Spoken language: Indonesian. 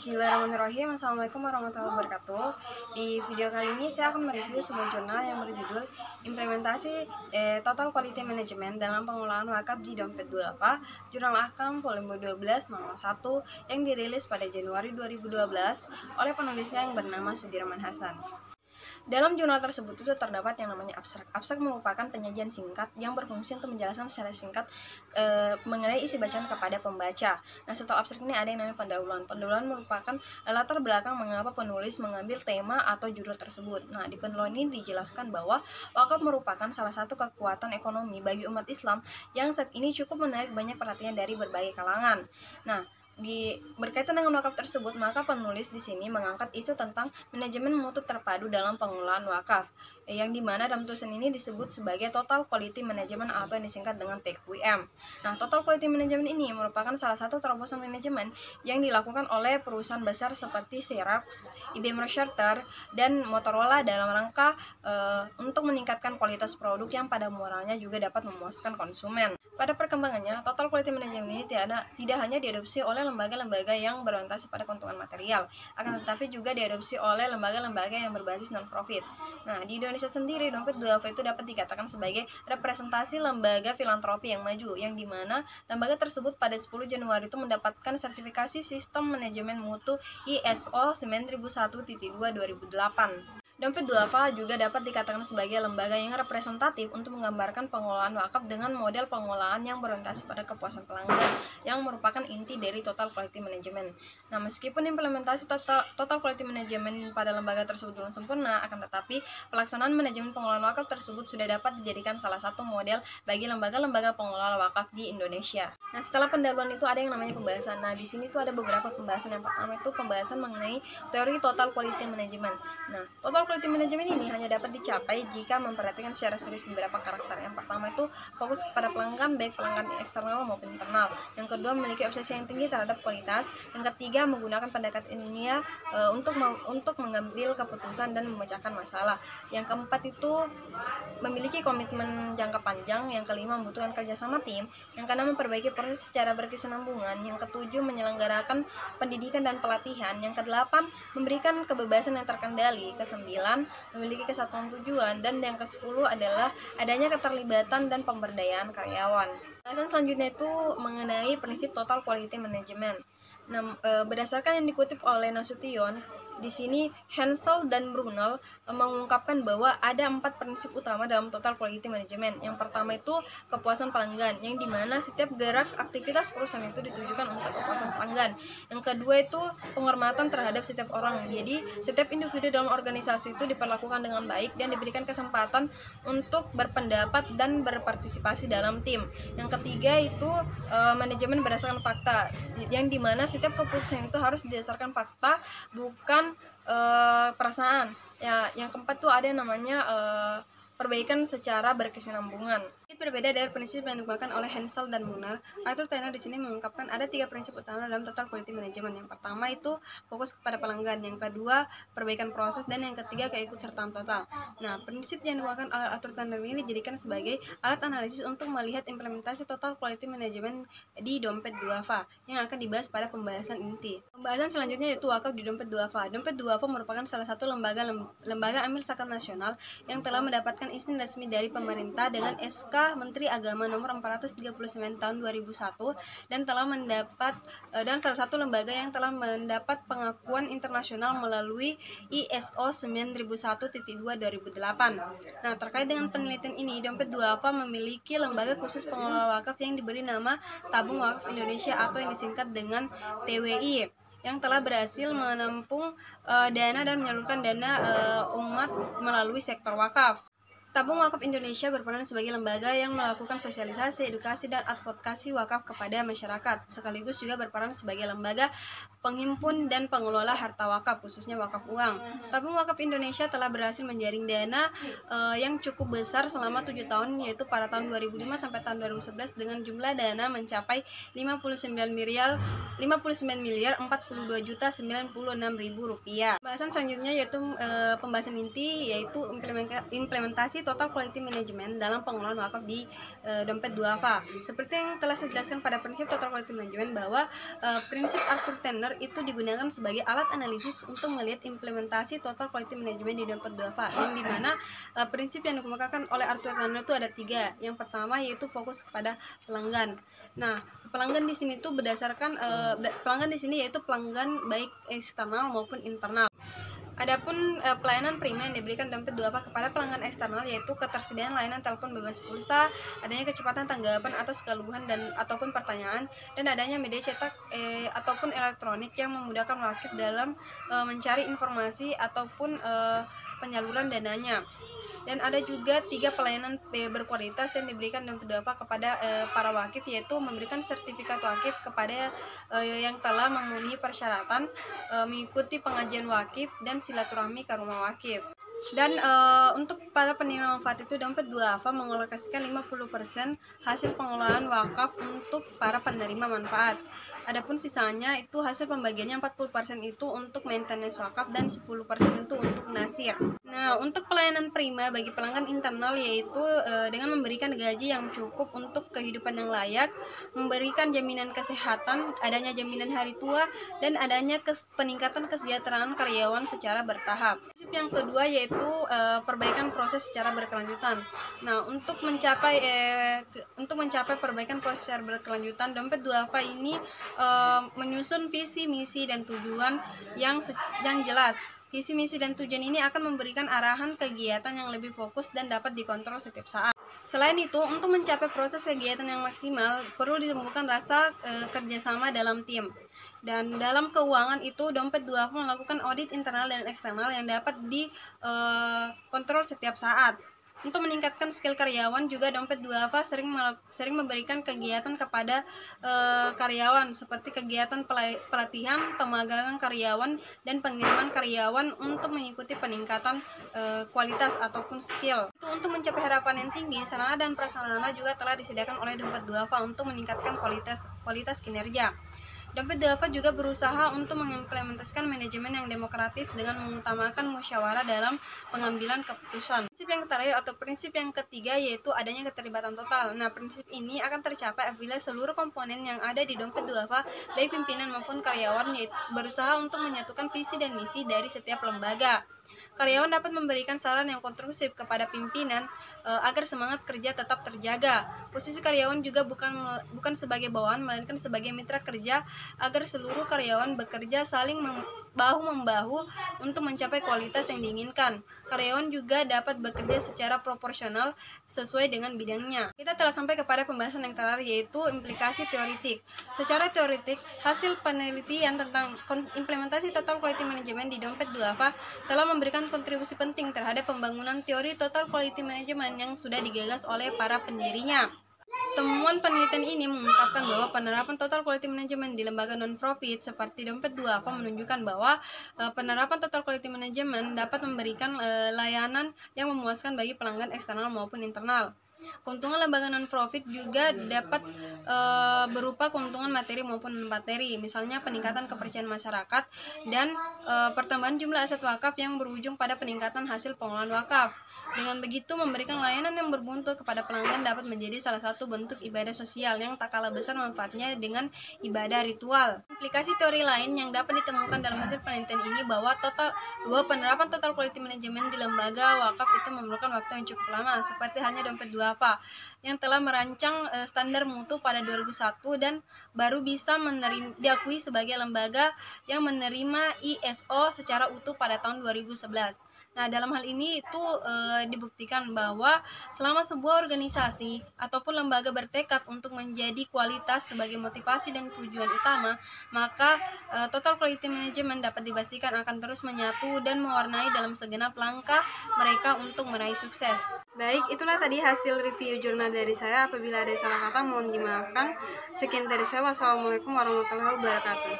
Bismillahirrahmanirrahim. Assalamualaikum warahmatullahi wabarakatuh. Di video kali ini saya akan mereview sebuah jurnal yang berjudul Implementasi Total Quality Management dalam Pengelolaan Wakaf di Dompet Duafa, Jurnal Ahkam volume 12 nomor 1 yang dirilis pada Januari 2012 oleh penulisnya yang bernama Sudirman Hasan. Dalam jurnal tersebut itu terdapat yang namanya abstrak. Abstrak merupakan penyajian singkat yang berfungsi untuk menjelaskan secara singkat mengenai isi bacaan kepada pembaca. Nah, setelah abstrak ini ada yang namanya pendahuluan. Pendahuluan merupakan latar belakang mengapa penulis mengambil tema atau judul tersebut. Nah, di pendahuluan ini dijelaskan bahwa wakaf merupakan salah satu kekuatan ekonomi bagi umat Islam yang saat ini cukup menarik banyak perhatian dari berbagai kalangan. Nah, berkaitan dengan wakaf tersebut, maka penulis di sini mengangkat isu tentang manajemen mutu terpadu dalam pengelolaan wakaf, yang dimana dalam tulisan ini disebut sebagai Total Quality Management atau yang disingkat dengan TQM. Nah, Total Quality Management ini merupakan salah satu terobosan manajemen yang dilakukan oleh perusahaan besar seperti Xerox, IBM Charter, dan Motorola dalam rangka untuk meningkatkan kualitas produk yang pada moralnya juga dapat memuaskan konsumen. Pada perkembangannya, Total Quality Management ini tidak hanya diadopsi oleh lembaga-lembaga yang berorientasi pada keuntungan material, akan tetapi juga diadopsi oleh lembaga-lembaga yang berbasis non-profit. Nah, di Indonesia sendiri, Dompet Duafa itu dapat dikatakan sebagai representasi lembaga filantropi yang maju, yang dimana lembaga tersebut pada 10 Januari itu mendapatkan sertifikasi Sistem Manajemen Mutu ISO 9001-2 2008. Dompet Duafa juga dapat dikatakan sebagai lembaga yang representatif untuk menggambarkan pengelolaan wakaf dengan model pengelolaan yang berorientasi pada kepuasan pelanggan, yang merupakan inti dari Total Quality Management. Nah, meskipun implementasi Total Quality Management pada lembaga tersebut belum sempurna, akan tetapi pelaksanaan manajemen pengelolaan wakaf tersebut sudah dapat dijadikan salah satu model bagi lembaga-lembaga pengelola wakaf di Indonesia. Nah, setelah pendahuluan itu ada yang namanya pembahasan. Nah, di sini tuh ada beberapa pembahasan. Yang pertama itu pembahasan mengenai teori Total Quality Management. Nah, Total Quality Management ini hanya dapat dicapai jika memperhatikan secara serius beberapa karakter. Yang pertama itu fokus kepada pelanggan, baik pelanggan eksternal maupun internal. Yang kedua, memiliki obsesi yang tinggi terhadap kualitas. Yang ketiga, menggunakan pendekatan ilmiah untuk mengambil keputusan dan memecahkan masalah. Yang keempat itu memiliki komitmen jangka panjang. Yang kelima, membutuhkan kerjasama tim. Yang keenam, memperbaiki proses secara berkesinambungan. Yang ketujuh, menyelenggarakan pendidikan dan pelatihan. Yang kedelapan, memberikan kebebasan yang terkendali. Kesembilan, memiliki kesatuan tujuan. Dan yang ke-10 adalah adanya keterlibatan dan pemberdayaan karyawan. Pembahasan selanjutnya itu mengenai prinsip Total Quality Management. Nah, berdasarkan yang dikutip oleh Nasution, di sini Hensel dan Brunel mengungkapkan bahwa ada 4 prinsip utama dalam Total Quality Management. Yang pertama itu kepuasan pelanggan, yang dimana setiap gerak aktivitas perusahaan itu ditujukan untuk kepuasan pelanggan. Yang kedua itu penghormatan terhadap setiap orang. Jadi setiap individu dalam organisasi itu diperlakukan dengan baik dan diberikan kesempatan untuk berpendapat dan berpartisipasi dalam tim. Yang ketiga itu manajemen berdasarkan fakta, yang dimana setiap keputusan itu harus didasarkan fakta, bukan perasaan. Ya, yang keempat tuh ada yang namanya perbaikan secara berkesinambungan. Berbeda dari prinsip yang digunakan oleh Hensel dan Brunel, Arthur Tanner di sini mengungkapkan ada 3 prinsip utama dalam Total Quality Management. Yang pertama itu fokus kepada pelanggan, yang kedua perbaikan proses, dan yang ketiga keikutsertaan total. Nah, prinsip yang digunakan oleh Arthur Tanner ini dijadikan sebagai alat analisis untuk melihat implementasi Total Quality Management di Dompet Duafa yang akan dibahas pada pembahasan inti. Pembahasan selanjutnya yaitu wakaf di Dompet Duafa. Dompet Duafa merupakan salah satu lembaga amil zakat nasional yang telah mendapatkan izin resmi dari pemerintah dengan SK Menteri Agama nomor 439 tahun 2001 dan salah satu lembaga yang telah mendapat pengakuan internasional melalui ISO 9001-2 2008. Nah, terkait dengan penelitian ini, Dompet Duafa memiliki lembaga khusus pengelola wakaf yang diberi nama Tabung Wakaf Indonesia atau yang disingkat dengan TWI, yang telah berhasil menampung dana dan menyalurkan dana umat melalui sektor wakaf. Tabung Wakaf Indonesia berperan sebagai lembaga yang melakukan sosialisasi, edukasi, dan advokasi wakaf kepada masyarakat, sekaligus juga berperan sebagai lembaga penghimpun dan pengelola harta wakaf, khususnya wakaf uang. Tabung Wakaf Indonesia telah berhasil menjaring dana yang cukup besar selama 7 tahun, yaitu pada tahun 2005 sampai tahun 2011 dengan jumlah dana mencapai 59 miliar 42.096.000 rupiah. Pembahasan selanjutnya yaitu pembahasan inti, yaitu implementasi implementasi total quality management dalam pengelolaan wakaf di dompet duafa. Seperti yang telah saya jelaskan pada prinsip total quality management bahwa prinsip Arthur Tanner itu digunakan sebagai alat analisis untuk melihat implementasi total quality management di dompet duafa, yang dimana prinsip yang dikemukakan oleh Arthur Tanner itu ada 3. Yang pertama yaitu fokus kepada pelanggan. Nah, pelanggan di sini tuh berdasarkan pelanggan di sini yaitu pelanggan baik eksternal maupun internal. Adapun pelayanan prima yang diberikan dompet duafa kepada pelanggan eksternal yaitu ketersediaan layanan telepon bebas pulsa, adanya kecepatan tanggapan atas keluhan dan ataupun pertanyaan, dan adanya media cetak ataupun elektronik yang memudahkan wakif dalam mencari informasi ataupun penyaluran dananya. Dan ada juga 3 pelayanan berkualitas yang diberikan dompet duafa kepada para wakif, yaitu memberikan sertifikat wakif kepada yang telah memenuhi persyaratan, mengikuti pengajian wakif, dan silaturahmi ke rumah wakif. Dan untuk para penerima manfaat itu dompet duafa mengalokasikan 50% hasil pengelolaan wakaf untuk para penerima manfaat. Adapun sisanya itu hasil pembagiannya 40% itu untuk maintenance wakaf dan 10% itu untuk nasir. Nah, untuk pelayanan prima bagi pelanggan internal yaitu dengan memberikan gaji yang cukup untuk kehidupan yang layak, memberikan jaminan kesehatan, adanya jaminan hari tua, dan adanya peningkatan kesejahteraan karyawan secara bertahap. Prinsip yang kedua yaitu perbaikan proses secara berkelanjutan. Nah, untuk mencapai perbaikan proses secara berkelanjutan, dompet duafa ini menyusun visi, misi, dan tujuan yang jelas. Visi, misi, dan tujuan ini akan memberikan arahan kegiatan yang lebih fokus dan dapat dikontrol setiap saat. Selain itu, untuk mencapai proses kegiatan yang maksimal, perlu ditemukan rasa kerjasama dalam tim. Dan dalam keuangan itu, dompet duafa melakukan audit internal dan eksternal yang dapat dikontrol setiap saat. Untuk meningkatkan skill karyawan juga dompet duafa sering memberikan kegiatan kepada karyawan seperti kegiatan pelatihan, pemagangan karyawan, dan pengiriman karyawan untuk mengikuti peningkatan kualitas ataupun skill. Untuk mencapai harapan yang tinggi, sarana dan prasarana juga telah disediakan oleh dompet duafa untuk meningkatkan kualitas kinerja. Dompet duafa juga berusaha untuk mengimplementasikan manajemen yang demokratis dengan mengutamakan musyawarah dalam pengambilan keputusan. Prinsip yang terakhir atau prinsip yang ketiga yaitu adanya keterlibatan total. Nah, prinsip ini akan tercapai apabila seluruh komponen yang ada di dompet duafa, baik pimpinan maupun karyawan, berusaha untuk menyatukan visi dan misi dari setiap lembaga. Karyawan dapat memberikan saran yang konstruktif kepada pimpinan agar semangat kerja tetap terjaga. Posisi karyawan juga bukan sebagai bawahan, melainkan sebagai mitra kerja agar seluruh karyawan bekerja saling bahu-membahu untuk mencapai kualitas yang diinginkan. Karyawan juga dapat bekerja secara proporsional sesuai dengan bidangnya. Kita telah sampai kepada pembahasan yang terakhir yaitu implikasi teoritik. Secara teoritik, hasil penelitian tentang implementasi total quality management di dompet duafa telah memberikan kontribusi penting terhadap pembangunan teori total quality management yang sudah digagas oleh para pendirinya. Temuan penelitian ini mengungkapkan bahwa penerapan total quality management di lembaga non-profit seperti dompet duafa menunjukkan bahwa penerapan total quality management dapat memberikan layanan yang memuaskan bagi pelanggan eksternal maupun internal. Keuntungan lembaga non-profit juga dapat berupa keuntungan materi maupun non-materi, misalnya peningkatan kepercayaan masyarakat dan pertambahan jumlah aset wakaf yang berujung pada peningkatan hasil pengelolaan wakaf. Dengan begitu, memberikan layanan yang bermutu kepada pelanggan dapat menjadi salah satu bentuk ibadah sosial yang tak kalah besar manfaatnya dengan ibadah ritual. Aplikasi teori lain yang dapat ditemukan dalam hasil penelitian ini bahwa penerapan total quality management di lembaga wakaf itu memerlukan waktu yang cukup lama, seperti halnya dompet duafa yang telah merancang standar mutu pada 2001 dan baru bisa diakui sebagai lembaga yang menerima ISO secara utuh pada tahun 2011. Nah, dalam hal ini itu dibuktikan bahwa selama sebuah organisasi ataupun lembaga bertekad untuk menjadi kualitas sebagai motivasi dan tujuan utama, maka total quality management dapat dipastikan akan terus menyatu dan mewarnai dalam segenap langkah mereka untuk meraih sukses. Baik, itulah tadi hasil review jurnal dari saya. Apabila ada salah kata mohon dimaafkan. Sekian dari saya. Wassalamualaikum warahmatullahi wabarakatuh.